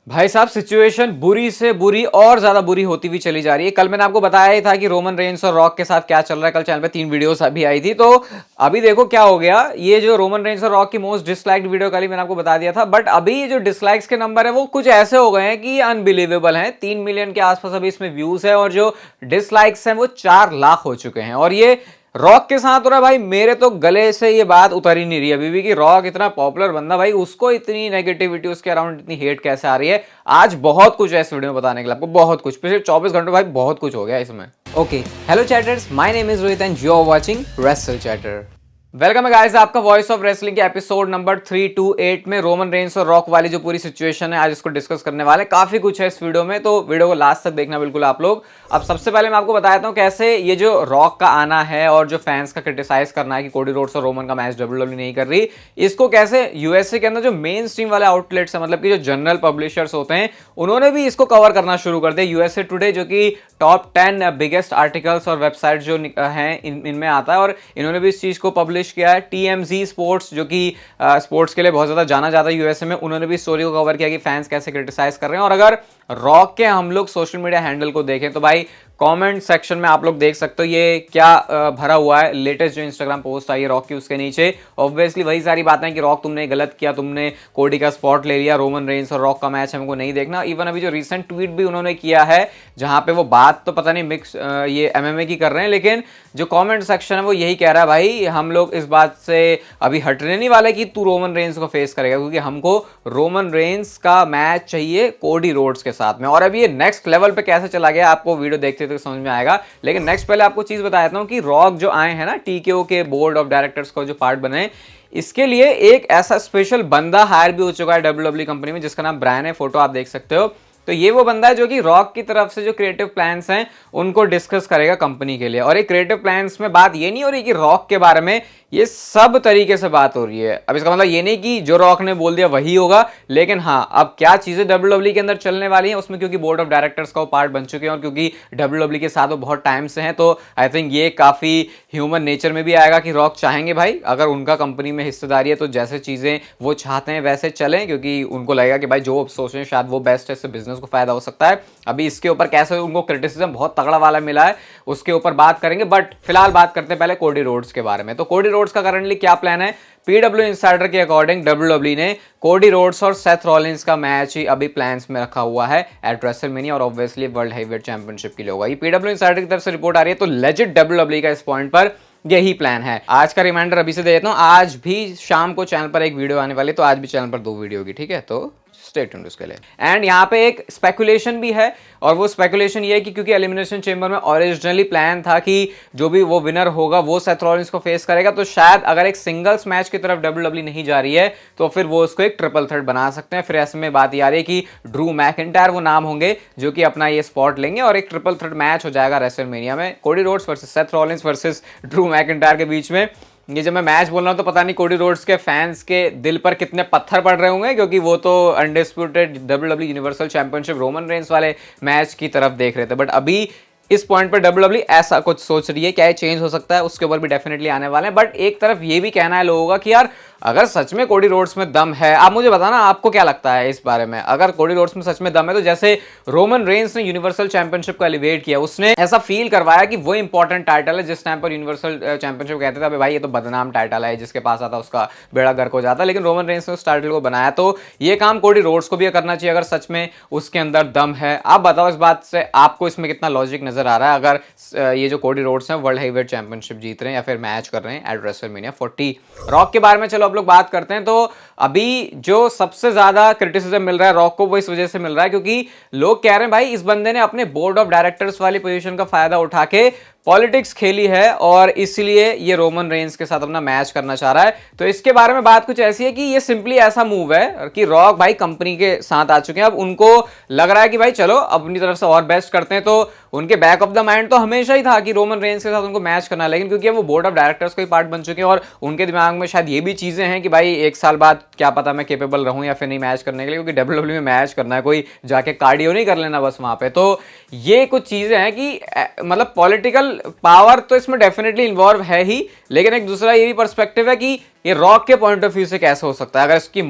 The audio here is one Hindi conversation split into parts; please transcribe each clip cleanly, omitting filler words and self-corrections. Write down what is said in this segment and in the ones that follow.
भाई साहब सिचुएशन बुरी से बुरी और ज्यादा बुरी होती हुई चली जा रही है। कल मैंने आपको बताया ही था कि रोमन रेंस और रॉक के साथ क्या चल रहा है। कल चैनल पे 3 वीडियोस अभी आई थी, तो अभी देखो क्या हो गया। ये जो रोमन रेंस और रॉक की मोस्ट डिसलाइक्ड वीडियो कल ही मैंने आपको बता दिया था, बट अभी जो डिसलाइक्स के नंबर है वो कुछ ऐसे हो गए हैं कि अनबिलीवेबल हैं। 3 मिलियन के आसपास अभी इसमें व्यूज है और जो डिसलाइक्स हैं वो 4 लाख हो चुके हैं। और ये रॉक के साथ हो रहा है भाई। मेरे तो गले से ये बात उतर ही नहीं रही अभी भी कि रॉक इतना पॉपुलर बंदा, भाई उसको इतनी नेगेटिविटी, उसके अराउंड इतनी हेट कैसे आ रही है। आज बहुत कुछ है इस वीडियो में बताने के लिए आपको, बहुत कुछ। पिछले 24 घंटों भाई बहुत कुछ हो गया इसमें। Okay, hello chatters, my name is Rohit and you are watching Wrestle Chatter. Welcome है गाइस, आपका वॉइस ऑफ रेसलिंग के एपिसोड नंबर 328 में रोमन रेंस और रॉक वाली जो पूरी सिचुएशन है आज इसको डिस्कस करने वाले। काफी कुछ है इस वीडियो में, तो वीडियो को लास्ट तक देखना बिल्कुल आप लोग। अब सबसे पहले मैं आपको बताता हूँ कैसे ये जो रॉक का आना है और जो फैंस का क्रिटिसाइज करना है कि कोडी रोड्स और रोमन का मैच डब्ल्यूडब्ल्यू नहीं कर रही, इसको कैसे यूएसए के अंदर जो मेन स्ट्रीम वाले आउटलेट्स है, मतलब कि जो जनरल पब्लिशर्स होते हैं, उन्होंने भी इसको कवर करना शुरू कर दिया। यूएसए टुडे जो कि टॉप 10 बिगेस्ट आर्टिकल्स और वेबसाइट जो हैं इनमें आता है, और इन्होंने भी इस चीज को पब्लिश किया है। टीएमजी स्पोर्ट्स जो कि स्पोर्ट्स के लिए बहुत ज्यादा जाना जाता है यूएसए में, उन्होंने भी स्टोरी को कवर किया कि फैंस कैसे क्रिटिसाइज कर रहे हैं। और अगर रॉक के हम लोग सोशल मीडिया हैंडल को देखें तो भाई कमेंट सेक्शन में आप लोग देख सकते हो ये क्या भरा हुआ है। लेटेस्ट जो इंस्टाग्राम पोस्ट आई है रॉक की, उसके नीचे ऑब्वियसली वही सारी बातें कि रॉक तुमने गलत किया, तुमने कोडी का स्पॉट ले लिया, रोमन रेंस और रॉक का मैच हमको नहीं देखना। इवन अभी जो रिसेंट ट्वीट भी उन्होंने किया है जहां पे वो बात तो पता नहीं मिक्स ये एमएमए की कर रहे हैं, लेकिन जो कमेंट सेक्शन है वो यही कह रहा है भाई हम लोग इस बात से अभी हटने नहीं वाले कि तू रोमन रेंस को फेस करेगा, क्योंकि हमको रोमन रेंस का मैच चाहिए कोडी रोड्स के साथ में। और अभी ये नेक्स्ट लेवल पे कैसे चला गया आपको वीडियो देखते तो समझ में आएगा। लेकिन नेक्स्ट पहले आपको चीज बता देता हूं कि रॉक जो आए हैं ना टीकेओ के बोर्ड ऑफ डायरेक्टर्स को जो पार्ट बने, इसके लिए एक ऐसा स्पेशल बंदा हायर भी हो चुका है डब्ल्यूडब्ल्यू कंपनी में जिसका नाम ब्रायन है। फोटो आप देख सकते हो। तो ये वो बंदा है जो कि रॉक की तरफ से जो क्रिएटिव प्लान्स हैं उनको डिस्कस करेगा कंपनी के लिए। और ये क्रिएटिव प्लान्स में बात ये नहीं हो रही कि रॉक के बारे में, ये सब तरीके से बात हो रही है। अब इसका मतलब ये नहीं कि जो रॉक ने बोल दिया वही होगा, लेकिन हाँ अब क्या चीजें डब्ल्यूडब्ल्यू के अंदर चलने वाली हैं उसमें, क्योंकि बोर्ड ऑफ डायरेक्टर्स का वो पार्ट बन चुके हैं और क्योंकि डब्ल्यूडब्ल्यू के साथ वो बहुत टाइम से हैं, तो आई थिंक ये काफी ह्यूमन नेचर में भी आएगा कि रॉक चाहेंगे भाई अगर उनका कंपनी में हिस्सेदारी है तो जैसे चीजें वो चाहते हैं वैसे चलें, क्योंकि उनको लगेगा कि भाई जो सोच रहे हैं शायद वो बेस्ट है, इससे बिजनेस को फायदा हो सकता है। अभी इसके ऊपर कैसे उनको क्रिटिसिज्म बहुत तगड़ा वाला मिला है उसके ऊपर बात करेंगे, बट फिलहाल बात करते हैं पहले कोडी रोड्स के बारे में। तो कोडी रोड्स का करंटली क्या प्लान है? पीडब्ल्यू इंसाइडर के अकॉर्डिंग डब्ल्यूडब्ल्यू ने कोडी रोड्स और सेथ रॉलिंस का मैच ही अभी प्लान्स में रखा हुआ है एट रेसलमेनिया, और ऑब्वियसली वर्ल्ड हेवीवेट चैंपियनशिप के लिए होगा। ये पीडब्ल्यू इंसाइडर की तरफ से रिपोर्ट आ रही है, तो लेजिट डब्ल्यूडब्ल्यू का इस पॉइंट पर यही प्लान है। आज का रिमाइंडर अभी से दे देता हूं, आज भी शाम को चैनल पर एक वीडियो आने वाली, तो आज भी चैनल पर 2 वीडियो होगी, ठीक है? तो स्टे ट्यून्ड उसके लिए। एंड यहाँ पे एक स्पेकुलेशन भी है, और वो स्पेकुलेशन ये है कि क्योंकि एलिमिनेशन चेंबर में ओरिजिनली प्लान था कि जो भी वो विनर होगा वो सेथ रॉलिंस को फेस करेगा, तो शायद अगर एक सिंगल्स मैच की तरफ डब्ल्यूडब्ल्यू नहीं जा रही है तो फिर वो उसको एक ट्रिपल थ्रेट बना सकते हैं। फिर ऐसे में बात ये आ रही है कि ड्रू मैकिंटायर वो नाम होंगे जो कि अपना ये स्पॉट लेंगे और एक ट्रिपल थ्रेट मैच हो जाएगा रेसलमेनिया में, Cody Rhodes versus Seth Rollins versus Drew McIntyre के बीच में। ये जब मैं मैच बोल रहा हूं तो पता नहीं कोडी रोड्स के फैंस के दिल पर कितने पत्थर पड़ रहे होंगे, क्योंकि वो तो undisputed WWE universal championship Roman Reigns वाले मैच की तरफ देख रहे थे। बट अभी इस पॉइंट पर डब्ल्यूडब्ल्यू ऐसा कुछ सोच रही है, क्या ये चेंज हो सकता है उसके ऊपर भी डेफिनेटली आने वाले हैं। बट एक तरफ ये भी कहना है लोगों का कि यार अगर सच में कोडी रोड्स में दम है, आप मुझे बताना आपको क्या लगता है इस बारे में। अगर कोडी रोड्स में सच में दम है तो जैसे रोमन रेंस ने यूनिवर्सल चैंपियनशिप को एलिवेट किया, उसने ऐसा फील करवाया कि वो इंपॉर्टेंट टाइटल है। जिस टाइम पर यूनिवर्सल चैंपियनशिप कहते थे भाई ये तो बदनाम टाइटल है, जिसके पास आता उसका बेड़ा गर्क हो जाता, लेकिन रोमन रेंस ने उस टाइटल को बनाया, तो ये काम कोडी रोड्स को भी करना चाहिए अगर सच में उसके अंदर दम है। आप बताओ इस बात से आपको इसमें कितना लॉजिक नजर आ रहा है, अगर ये जो कोडी रोड्स हैं वर्ल्ड हेवीवेट चैंपियनशिप जीत रहे हैं या फिर मैच कर रहे हैं एट रेसलमेनिया 40। रॉक के बारे में चलो अब लोग बात करते हैं। तो अभी जो सबसे ज्यादा क्रिटिसिज्म मिल रहा है रॉक को वो इस वजह से मिल रहा है क्योंकि लोग कह रहे हैं भाई इस बंदे ने अपने बोर्ड ऑफ डायरेक्टर्स वाली पोजीशन का फायदा उठा के पॉलिटिक्स खेली है और इसलिए ये रोमन रेंस के साथ अपना मैच करना चाह रहा है। तो इसके बारे में बात कुछ ऐसी है कि ये सिंपली ऐसा मूव है कि रॉक भाई कंपनी के साथ आ चुके हैं, अब उनको लग रहा है कि भाई चलो अपनी तरफ से और बेस्ट करते हैं। तो उनके बैक ऑफ द माइंड तो हमेशा ही था कि रोमन रेंस के साथ उनको मैच करना है, लेकिन क्योंकि वो बोर्ड ऑफ डायरेक्टर्स का ही पार्ट बन चुके हैं और उनके दिमाग में शायद ये भी चीजें हैं कि भाई 1 साल बाद क्या पता मैं केपेबल रहूं या फिर नहीं मैच करने के लिए, क्योंकि डब्ल्यूडब्ल्यू में मैच करना है, कोई जाके कार्डियो नहीं कर लेना बस वहां पे। तो ये कुछ चीजें हैं कि मतलब पॉलिटिकल पावर तो इसमें डेफिनेटली इन्वॉल्व है ही, लेकिन एक दूसरा ये भी पर्सपेक्टिव है कि ये रॉक के पॉइंट ऑफ व्यू से कैसे हो सकता है। अगर इसकी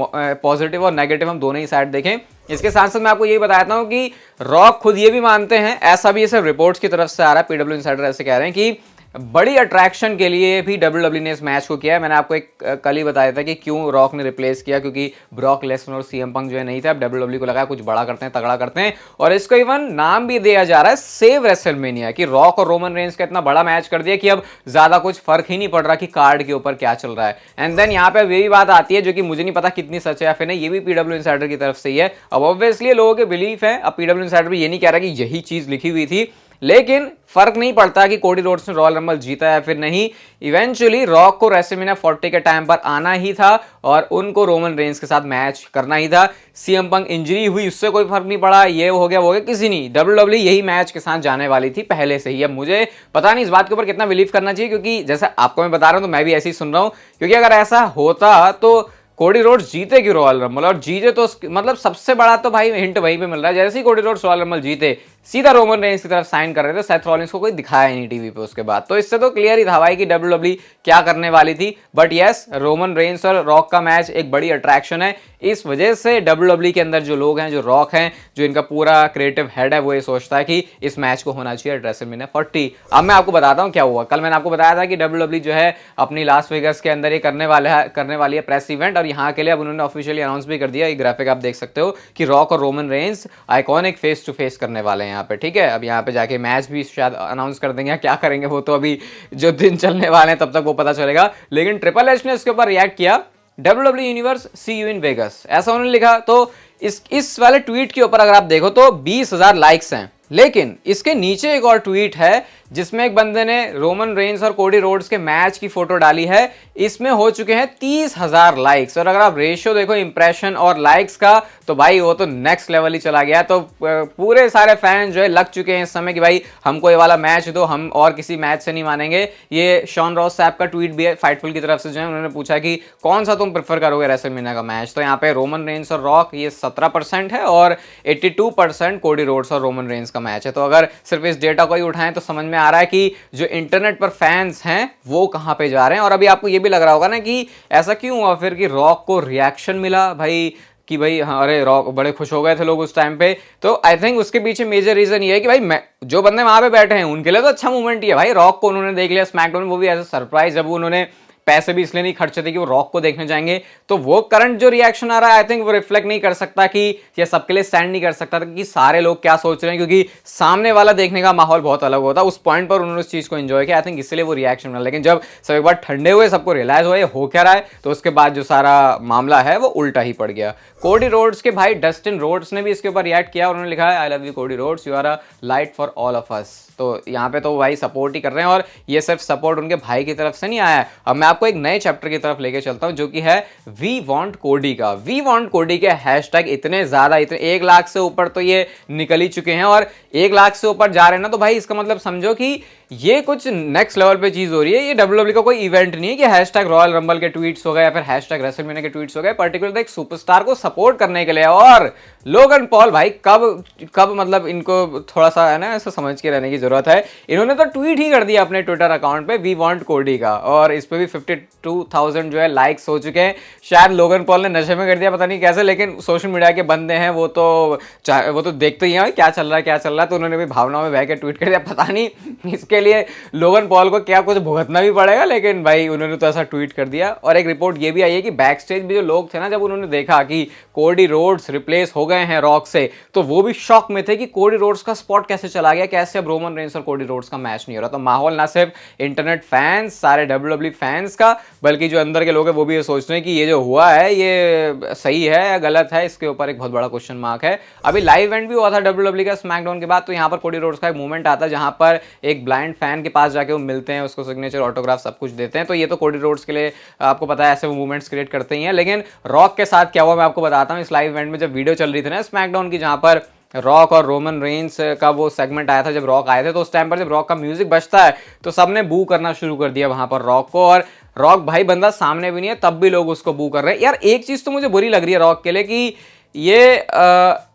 पॉजिटिव और नेगेटिव हम दोनों ही साइड देखें इसके साथ साथ मैं आपको ये बताता हूं कि रॉक खुद ये भी मानते हैं, ऐसा भी सिर्फ रिपोर्ट्स की तरफ से आ रहा है, पीडब्ल्यू इनसाइडर ऐसे कह रहे हैं कि बड़ी अट्रैक्शन के लिए भी डब्ल्यूडब्ल्यू ने इस मैच को किया है। मैंने आपको एक कल ही बताया था कि क्यों रॉक ने रिप्लेस किया, क्योंकि ब्रॉक लेसनर और सीएम पंक जो है नहीं थे, अब डब्ल्यूडब्ल्यू को लगा कुछ बड़ा करते हैं, तगड़ा करते हैं, और इसको इवन नाम भी दिया जा रहा है सेव रेसलमेनिया, कि रॉक और रोमन रेंस का इतना बड़ा मैच कर दिया कि अब ज्यादा कुछ फर्क ही नहीं पड़ रहा कि कार्ड के ऊपर क्या चल रहा है। एंड देन यहाँ पे ये भी बात आती है जो कि मुझे नहीं पता कितनी सच है या फिर नहीं, ये भी पीडब्ल्यू इनसाइडर की तरफ से ही है। अब ऑब्वियसली लोगों के बिलीफ है, अब पीडब्ल्यू इनसाइडर भी ये नहीं कह रहा कि यही चीज लिखी हुई थी, लेकिन फर्क नहीं पड़ता कि कोडी रोड्स ने रॉयल रंबल जीता है फिर नहीं, इवेंचुअली रॉक को रेसलमेनिया 40 के टाइम पर आना ही था और उनको रोमन रेंस के साथ मैच करना ही था। सीएम पंक इंजरी हुई, उससे कोई फर्क नहीं पड़ा, ये हो गया वो हो गया, किसी नहीं, डब्ल्यूडब्ल्यू यही मैच के साथ जाने वाली थी पहले से ही। अब मुझे पता नहीं इस बात के ऊपर कितना बिलीव करना चाहिए, क्योंकि जैसा आपको मैं बता रहा हूं तो मैं भी ऐसे ही सुन रहा हूं, क्योंकि अगर ऐसा होता तो कोडी रोड्स जीते क्यों रॉयल रंबल, और जीते तो मतलब सबसे बड़ा तो भाई हिंट वहीं पे मिल रहा है, जैसे ही कोडी रोड्स रॉयल रंबल जीते सीधा रोमन रेंस की तरफ साइन कर रहे थे, सेथ रॉलिंस को कोई दिखाया नहीं टीवी पे उसके बाद, तो इससे तो क्लियर ही था भाई कि डब्ल्यूडब्ल्यू क्या करने वाली थी। बट यस, रोमन रेंस और रॉक का मैच एक बड़ी अट्रैक्शन है, इस वजह से डब्ल्यूडब्ल्यू के अंदर जो लोग हैं, जो रॉक हैं, जो इनका पूरा क्रिएटिव हेड है, वो ये सोचता है कि इस मैच को होना चाहिए रेसलमेनिया 40। अब मैं आपको बताता हूं क्या हुआ। कल मैंने आपको बताया था कि डब्ल्यूडब्ल्यू जो है अपनी लास वेगास के अंदर ये करने वाली है प्रेस इवेंट, और यहाँ के लिए अब उन्होंने ऑफिशियली अनाउंस भी कर दिया, ये ग्राफिक आप देख सकते हो कि रॉक और Roman Reigns iconic face to face करने वाले हैं यहाँ पे, ठीक है। अब यहाँ पे जाके मैच भी शायद अनाउंस कर देंगे, क्या करेंगे वो तो अभी जो दिन चलने वाले हैं तब तक वो पता चलेगा। लेकिन ट्रिपल एच ने इसके ऊपर रिएक्ट किया, WWE universe see you in Vegas, ऐसा उन्होंने लिखा। तो इस वाले ट्वीट के ऊपर अगर आप देखो तो 20,000 लाइक्स हैं, लेकिन इसके नीचे एक और ट्वीट है जिसमें एक बंदे ने रोमन रेंस और कोडी रोड्स के मैच की फोटो डाली है, इसमें हो चुके हैं 30,000 लाइक्स। और अगर आप रेशियो देखो इंप्रेशन और लाइक्स का, तो भाई वो तो नेक्स्ट लेवल ही चला गया। तो पूरे सारे फैन जो है लग चुके हैं इस समय कि भाई हमको ये वाला मैच दो, हम और किसी मैच से नहीं मानेंगे। ये शॉन रॉस साहब का ट्वीट भी है फाइटफुल की तरफ से, जो है उन्होंने पूछा कि कौन सा तुम प्रेफर करोगे रेसलमेनिया का मैच, तो यहाँ पे रोमन रेंस और रॉक ये 17% है और 82% कोडी रोड्स और रोमन रेंस का मैच है। तो अगर सिर्फ इस डेटा को ही उठाएं तो समझ में आ रहा है कि जो इंटरनेट पर फैंस हैं वो कहां पे जा रहे हैं। और अभी आपको ये भी लग रहा होगा ना कि ऐसा क्यों हुआ फिर कि रॉक को रिएक्शन मिला भाई, कि भाई हाँ अरे रॉक बड़े खुश हो गए थे लोग उस टाइम पे। तो आई थिंक उसके पीछे मेजर रीजन ये है कि भाई जो बंदे वहां पे बैठे हैं उनके लिए तो अच्छा मूवमेंट ही है भाई। रॉक को उन्होंने देख लिया स्मैकडाउन, वो भी एज अ सरप्राइज, जब उन्होंने पैसे भी इसलिए नहीं खर्चे थे कि वो रॉक को देखने जाएंगे। तो वो करंट जो रिएक्शन आ रहा है आई थिंक वो रिफ्लेक्ट नहीं कर सकता कि ये सबके लिए स्टैंड नहीं कर सकता कि सारे लोग क्या सोच रहे हैं, क्योंकि सामने वाला देखने का माहौल बहुत अलग होता है। उस पॉइंट पर उन्होंने उस चीज को एंजॉय किया, आई थिंक इसलिए वो रिएक्शन मिला। लेकिन जब सब एक बार ठंडे हुए, सबको रियलाइज हुआ ये हो क्या रहा है, तो उसके बाद जो सारा मामला है वो उल्टा ही पड़ गया। कोडी रोड्स के भाई डस्टिन रोड्स ने भी इसके ऊपर रिएक्ट किया, उन्होंने लिखा है I love you Cody Rhodes, you are a light for all of us. तो यहाँ पे तो भाई सपोर्ट ही कर रहे हैं, और ये सिर्फ सपोर्ट उनके भाई की तरफ से नहीं आया है। अब मैं आपको एक नए चैप्टर की तरफ लेके चलता हूं जो कि है वी वांट कोडी का। वी वांट कोडी के हैशटैग इतने ज्यादा, इतने 1 लाख से ऊपर तो ये निकल ही चुके हैं, और 1 लाख से ऊपर जा रहे हैं ना, तो भाई इसका मतलब समझो कि ये कुछ नेक्स्ट लेवल पे चीज हो रही है। ये डब्ल्यूडब्ल्यू का कोई इवेंट नहीं है कि हैशटैग रॉयल रंबल के ट्वीट्स हो गए या फिर हैशटैग रेसलमेनिया के ट्वीट्स हो गए, पर्टिकुलर एक सुपरस्टार को सपोर्ट करने के लिए। और लोगन पॉल भाई कब मतलब इनको थोड़ा सा है ना ऐसा समझ के रहने की जरूरत है। इन्होंने तो ट्वीट ही कर दिया अपने ट्विटर अकाउंट पे वी वांट कोडी का, और इस पे भी 52,000 जो है लाइक्स हो चुके हैं। शायद लोगन पॉल ने नशे में कर दिया, पता नहीं कैसे, लेकिन सोशल मीडिया के बंदे हैं वो तो देखते ही हैं क्या चल रहा है, तो उन्होंने भी भावनाओं में बह के ट्वीट कर दिया। पता नहीं इसके लिए लोगन पॉल को क्या कुछ भुगतना भी पड़ेगा, लेकिन भाई उन्होंने तो ऐसा ट्वीट कर दिया। और एक रिपोर्ट ये भी आई है कि बैक स्टेज भी जो लोग थे ना, जब उन्होंने देखा कि कोडी रोड्स रिप्लेस हो गए हैं रॉक से, तो वो भी शॉक में थे कि कोडी रोड्स का स्पॉट कैसे चला गया, कैसे अब रोमन रेंस और कोडी रोड्स का मैच नहीं हो रहा। तो माहौल ना सिर्फ इंटरनेट फैंस, सारे डब्ल्यूडब्ल्यू फैंस का, बल्कि जो अंदर के लोग हैं वो भी ये सोच रहे हैं कि ये जो हुआ है ये सही है या गलत है, इसके ऊपर एक बहुत बड़ा क्वेश्चन मार्क है। अभी लाइव इवेंट भी हुआ था डब्ल्यूडब्ल्यू का स्मैकडाउन के बाद, तो यहाँ पर कोडी रोड्स का एक मूवमेंट आता है जहां पर एक ब्लाइंड फैन के पास जाके वो मिलते हैं, उसको सिग्नेचर ऑटोग्राफ सब कुछ देते हैं। तो ये तो कोडी रोड्स के लिए आपको पता है ऐसे वो मूवमेंट्स क्रिएट करते ही हैं। लेकिन रॉक के साथ क्या हुआ मैं आपको बताता हूँ। इस लाइव इवेंट में जब वीडियो चल रही थी ना स्मैकडाउन की, जहां पर रॉक और रोमन रेंस का वो सेगमेंट आया था, जब रॉक आए थे, तो उस टाइम पर जब रॉक का म्यूजिक बजता है तो सबने बू करना शुरू कर दिया वहां पर रॉक को। और रॉक भाई बंदा सामने भी नहीं है तब भी लोग उसको बू कर रहे हैं। यार एक चीज तो मुझे बुरी लग रही है रॉक के लिए कि ये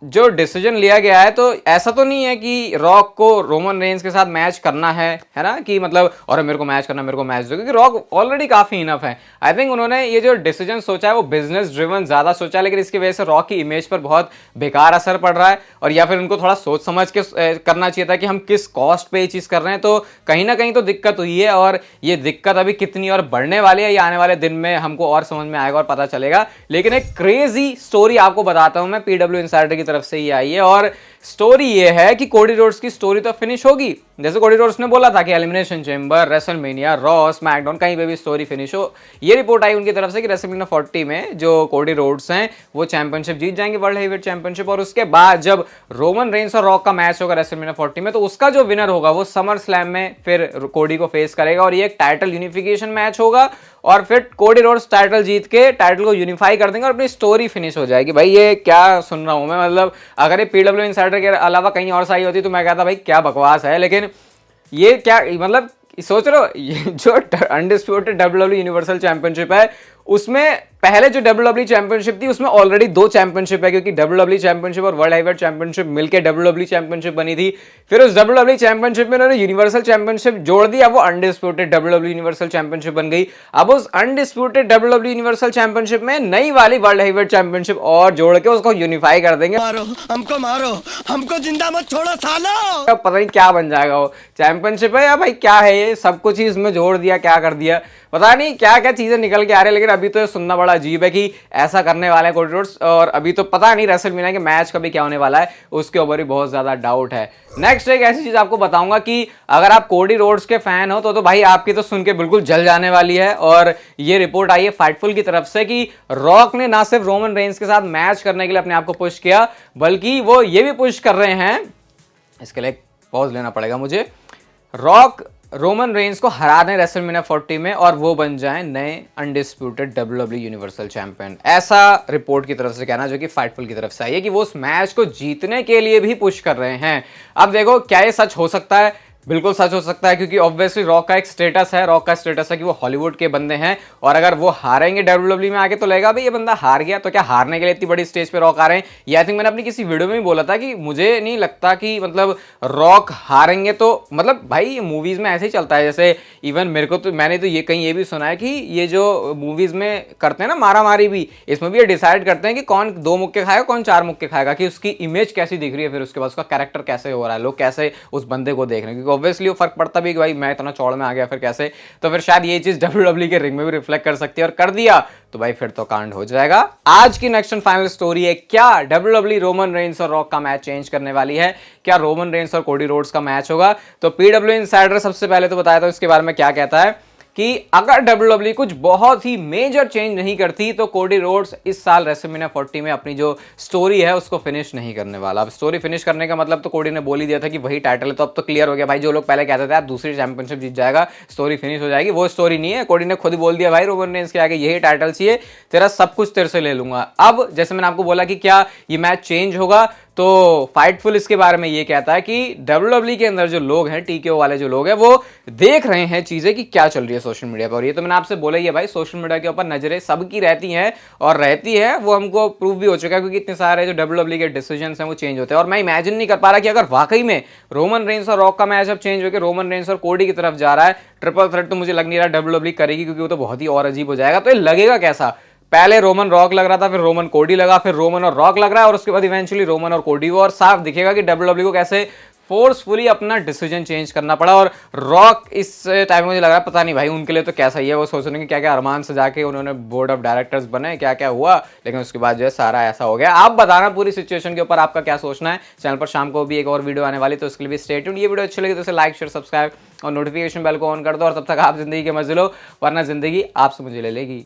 जो डिसीजन लिया गया है, तो ऐसा तो नहीं है कि रॉक को रोमन रेंस के साथ मैच करना है ना, कि मतलब और मेरे को मैच करना, मेरे को मैच दो, क्योंकि रॉक ऑलरेडी काफी इनफ है। आई थिंक उन्होंने ये जो डिसीजन सोचा है वो बिजनेस ड्रिवन ज्यादा सोचा है, लेकिन इसकी वजह से रॉक की इमेज पर बहुत बेकार असर पड़ रहा है, और या फिर उनको थोड़ा सोच समझ के करना चाहिए था कि हम किस कॉस्ट पे ये चीज कर रहे हैं। तो कहीं ना कहीं तो दिक्कत हुई है, और ये दिक्कत अभी कितनी और बढ़ने वाली है ये आने वाले दिन में हमको और समझ में आएगा और पता चलेगा। लेकिन एक क्रेजी स्टोरी आपको बताता हूं मैं, पीडब्ल्यू इनसाइडर की तरफ से ही आई है, और स्टोरी ये है कि कोडी रोड्स की स्टोरी तो फिनिश होगी, जैसे कोडी रोड्स ने बोला था कि elimination chamber, WrestleMania, raw, SmackDown, कहीं पे भी स्टोरी फिनिश हो। ये रिपोर्ट आई उनकी तरफ से कि रेसलमेनिया 40 में जो कोडी रोड्स हैं वो चैंपियनशिप जीत जाएंगे, वर्ल्ड हेवीवेट चैंपियनशिप, और उसके बाद जब रोमन रेंस और रॉक का मैच होगा रेसलमेनिया 40 में, तो उसका जो विनर होगा वो समर स्लैम में फिर कोडी को फेस करेगा, और ये एक टाइटल यूनिफिकेशन मैच होगा, और फिर कोडी रोड्स टाइटल जीत के टाइटल को यूनिफाई कर देंगे और अपनी स्टोरी फिनिश हो जाएगी। भाई ये क्या सुन रहा हूं मैं, मतलब अगर ये पीडब्ल्यू इनसाइडर के अलावा कहीं और से आई होती तो मैं कहता भाई क्या बकवास है, लेकिन ये क्या, मतलब सोच रहे हो, ये जो अनडिस्प्यूटेड डब्ल्यूडब्ल्यू यूनिवर्सल चैंपियनशिप है उसमें पहले जो डब्ल्यूडब्ल्यू चैंपियनशिप थी उसमें ऑलरेडी 2 चैंपियनशिप है, क्योंकि डब्ल्यूडब्ल्यू चैंपियनशिप और वर्ल्ड हेवीवेट चैंपियनशिप मिलकर डब्ल्यूडब्ल्यू चैंपियनशिप बनी थी। फिर उस डब्ल्यूडब्ल्यू चैंपियनशिप में उन्होंने यूनिवर्सल चैंपियनशिप जोड़ दी, अब वो अनडिस्प्यूटेड डब्ल्यूडब्ल्यू यूनिवर्सल चैंपियनशिप बन गई। अब उस अनडिस्प्यूटेड डब्ल्यूडब्ल्यू यूनिवर्सल चैंपियनशिप में नई वाली वर्ल्ड हेवीवेट चैंपियनशिप और जोड़ के उसको यूनिफाई कर देंगे। मारो हमको जिंदा मत छोड़ो सालो। पता नहीं क्या बन जाएगा वो, चैंपियनशिप है या भाई क्या है, ये सब कुछ ही इसमें जोड़ दिया, क्या कर दिया पता नहीं, क्या क्या चीजें निकल के आ रही है। लेकिन अभी तो सुनना बड़ा अजीब है कि ऐसा करने वाले हैं कोडी रोड्स, और अभी तो पता नहीं रेसलमेनिया के मैच कभी क्या होने वाला है, उसके ऊपर भी बहुत ज्यादा डाउट है। नेक्स्ट एक ऐसी चीज आपको बताऊंगा कि अगर आप कोडी रोड्स के फैन हो तो भाई आपकी तो सुन के बिल्कुल जल जाने वाली है, और ये रिपोर्ट आई है फाइटफुल की तरफ से कि रॉक ने ना सिर्फ रोमन रेंस के साथ मैच करने के लिए अपने आप को पुश किया, बल्कि वो ये भी पुश कर रहे हैं, इसके लिए पॉज लेना पड़ेगा मुझे, रॉक रोमन रेंस को हरा दें रेसलमेनिया 40 में और वो बन जाएं नए अनडिस्प्यूटेड डब्ल्यूडब्ल्यू यूनिवर्सल चैंपियन। ऐसा रिपोर्ट की तरफ से कहना, जो कि फाइटफुल की तरफ से आई है, कि वो उस मैच को जीतने के लिए भी पुश कर रहे हैं। अब देखो क्या ये सच हो सकता है, बिल्कुल सच हो सकता है, क्योंकि ऑब्वियसली रॉक का एक स्टेटस है, रॉक का स्टेटस है कि वो हॉलीवुड के बंदे हैं, और अगर वो हारेंगे डब्ल्यूडब्ल्यू में आके तो लगेगा भाई ये बंदा हार गया, तो क्या हारने के लिए इतनी बड़ी स्टेज पे रॉक आ रहे हैं। ये आई थिंक मैंने अपनी किसी वीडियो में भी बोला था कि मुझे नहीं लगता कि मतलब रॉक हारेंगे, तो मतलब भाई मूवीज में ऐसे ही चलता है, जैसे इवन मेरे को तो मैंने तो ये कहीं ये भी सुना है कि ये जो मूवीज में करते हैं ना मारा मारी भी, इसमें भी ये डिसाइड करते हैं कि कौन 2 मुक्के खाएगा कौन 4 मुक्के खाएगा, कि उसकी इमेज कैसी दिख रही है, फिर उसके बाद उसका कैरेक्टर कैसे हो रहा है, लोग कैसे उस बंदे को देख रहे हैं, क्योंकि ऑब्वियसली फर्क पड़ता भी कि भाई मैं इतना चौड़ में आ गया फिर कैसे, तो फिर शायद ये चीज डब्ल्यूडब्ल्यू के रिंग में भी रिफ्लेक्ट कर सकती है, और कर दिया तो भाई फिर तो कांड हो जाएगा। आज की नेक्स्ट एंड फाइनल स्टोरी है, क्या डब्ल्यूडब्ल्यू रोमन रेंस और रॉक का मैच चेंज करने वाली है, क्या रोमन रेंस और कोडी रोड्स का मैच होगा। तो पीडब्ल्यू इनसाइडर सबसे पहले तो बताया था इसके बारे में क्या कहता है कि अगर डब्ल्यूडब्ल्यू कुछ बहुत ही मेजर चेंज नहीं करती तो कोडी रोड्स इस साल रेसलमेनिया 40 में अपनी जो स्टोरी है उसको फिनिश नहीं करने वाला। अब स्टोरी फिनिश करने का मतलब तो कोडी ने बोल ही दिया था कि वही टाइटल है, तो अब तो क्लियर हो गया भाई, जो लोग पहले कहते थे आप दूसरी चैंपियनशिप जीत जाएगा स्टोरी फिनिश हो जाएगी, वो स्टोरी नहीं है। कोडी ने खुद ही बोल दिया भाई रोमन रेंस के आगे यही टाइटल चाहिए, तेरा सब कुछ तेरे से ले लूंगा। अब जैसे मैंने आपको बोला कि क्या ये मैच चेंज होगा, तो फाइटफुल इसके बारे में ये कहता है कि डब्ल्यूडब्ल्यू के अंदर जो लोग हैं, टीकेओ वाले जो लोग हैं, वो देख रहे हैं चीजें कि क्या चल रही है सोशल मीडिया पर। ये तो मैंने आपसे बोला ही है भाई, सोशल मीडिया के ऊपर नजरें सबकी रहती हैं और रहती है, वो हमको प्रूव भी हो चुका है, क्योंकि इतने सारे जो डब्ल्यूडब्ल्यू के डिसीजंस हैं वो चेंज होते हैं। और मैं इमेजिन नहीं कर पा रहा कि अगर वाकई में रोमन रेंस और रॉक का मैच अब चेंज होकर रोमन रेंस और कोडी की तरफ जा रहा है, ट्रिपल थ्रेट तो मुझे लग नहीं रहा डब्ल्यूडब्ल्यू करेगी, क्योंकि वो तो बहुत ही और अजीब हो जाएगा। तो ये लगेगा कैसा, पहले रोमन रॉक लग रहा था, फिर रोमन कोडी लगा, फिर रोमन और रॉक लग रहा है, और उसके बाद इवेंचुअली रोमन और कोडी को, और साफ दिखेगा कि डब्ल्यूडब्ल्यू को कैसे फोर्सफुली अपना डिसीजन चेंज करना पड़ा। और रॉक इस टाइम मुझे लग रहा है पता नहीं भाई उनके लिए तो कैसा ही है, वो सोच रहे हैं कि क्या क्या अरमान सजा के उन्होंने बोर्ड ऑफ डायरेक्टर्स बने, क्या क्या हुआ, लेकिन उसके बाद जो है सारा ऐसा हो गया। आप बताना पूरी सिचुएशन के ऊपर आपका क्या सोचना है। चैनल पर शाम को भी एक और वीडियो आने वाली, तो उसके लिए भी स्टे ट्यून्ड। ये वीडियो अच्छी लगी तो इसे लाइक शेयर सब्सक्राइब और नोटिफिकेशन बेल को ऑन कर दो, और तब तक आप जिंदगी के मजे लो, वरना जिंदगी आपसे मुझे ले लेगी।